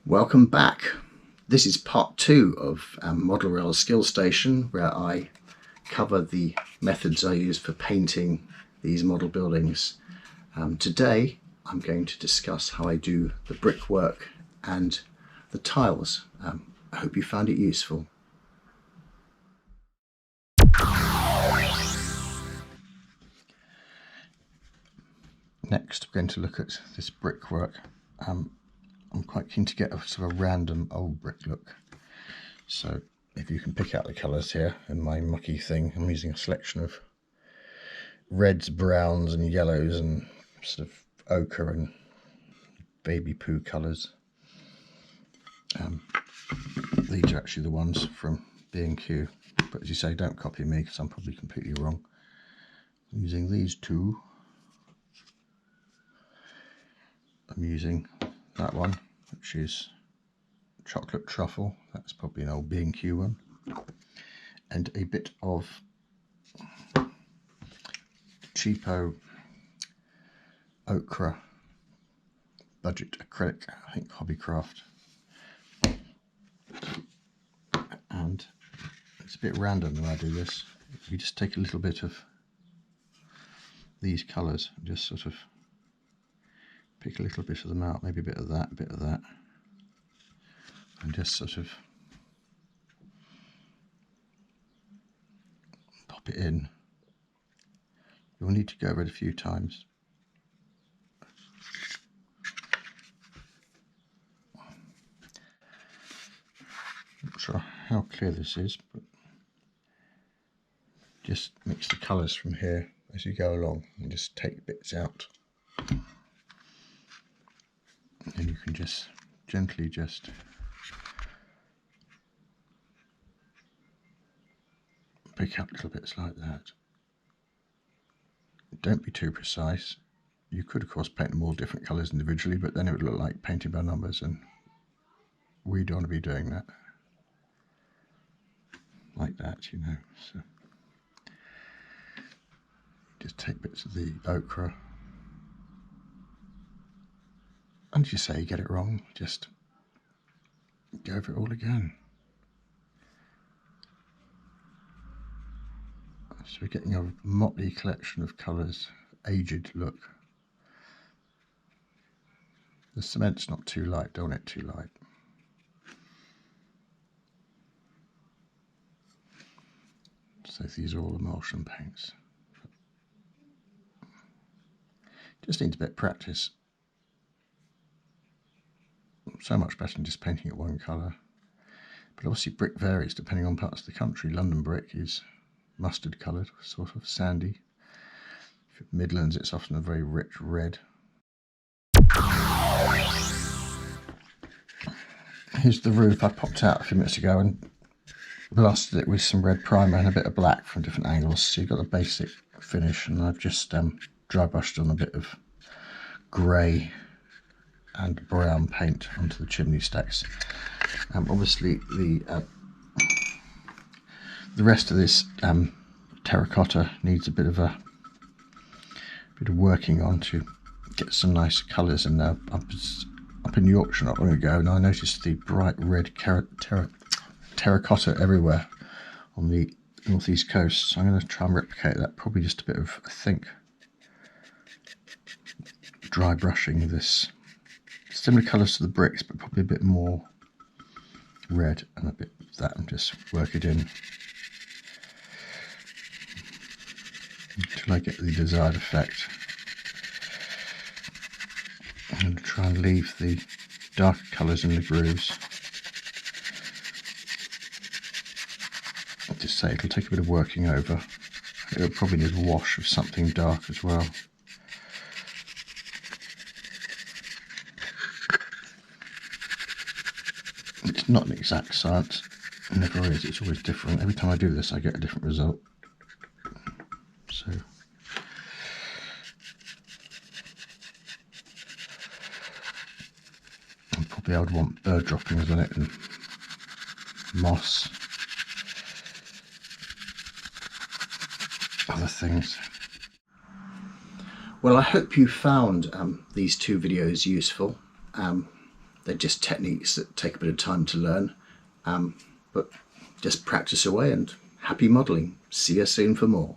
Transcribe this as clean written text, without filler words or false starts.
Welcome back. This is part 2 of Model Rail Skill Station, where I cover the methods I use for painting these model buildings. Today I'm going to discuss how I do the brickwork and the tiles. I hope you found it useful. Next, we're going to look at this brickwork. I'm quite keen to get a sort of a random old brick look. So if you can pick out the colours here in my mucky thing, I'm using a selection of reds, browns and yellows and sort of ochre and baby poo colours. These are actually the ones from B&Q, but as you say, don't copy me because I'm probably completely wrong. I'm using these two. I'm using that one, which is chocolate truffle. That's probably an old B&Q one. And a bit of cheapo ochre budget acrylic, I think Hobbycraft. And it's a bit random when I do this. You just take a little bit of these colours and just sort of pick a little bit of them out, maybe a bit of that, and just sort of pop it in. You'll need to go over it a few times. Not sure how clear this is, but just mix the colours from here as you go along and just take bits out. And you can just gently just pick up little bits like that. Don't be too precise. You could of course paint them all different colours individually, but then it would look like painting by numbers, and we don't want to be doing that. Like that, you know. So just take bits of the ochre. And as you say, you get it wrong, just go over it all again. So we're getting a motley collection of colours, aged look. The cement's not too light, don't want it too light. So these are all emulsion paints. Just needs a bit of practice. So much better than just painting it one colour. But obviously brick varies depending on parts of the country. London brick is mustard coloured, sort of sandy. Midlands, it's often a very rich red. Here's the roof. I popped out a few minutes ago and blasted it with some red primer and a bit of black from different angles. So you've got the basic finish, and I've just dry brushed on a bit of grey and brown paint onto the chimney stacks. Obviously the rest of this terracotta needs a bit of working on to get some nice colours in there. Up in Yorkshire not long ago, and I noticed the bright red terracotta everywhere on the northeast coast. So I'm going to try and replicate that. Probably just a bit of, I think, dry brushing of this. Similar colours to the bricks, but probably a bit more red and a bit of that, and just work it in until I get the desired effect. I'm going to try and leave the darker colours in the grooves. I'll just say it'll take a bit of working over. It'll probably need a wash of something dark as well. It's not an exact science, it never is, it's always different. Every time I do this I get a different result. So I would want bird droppings on it and moss, other things. Well, I hope you found these two videos useful. They're just techniques that take a bit of time to learn, but just practice away and happy modelling. See you soon for more.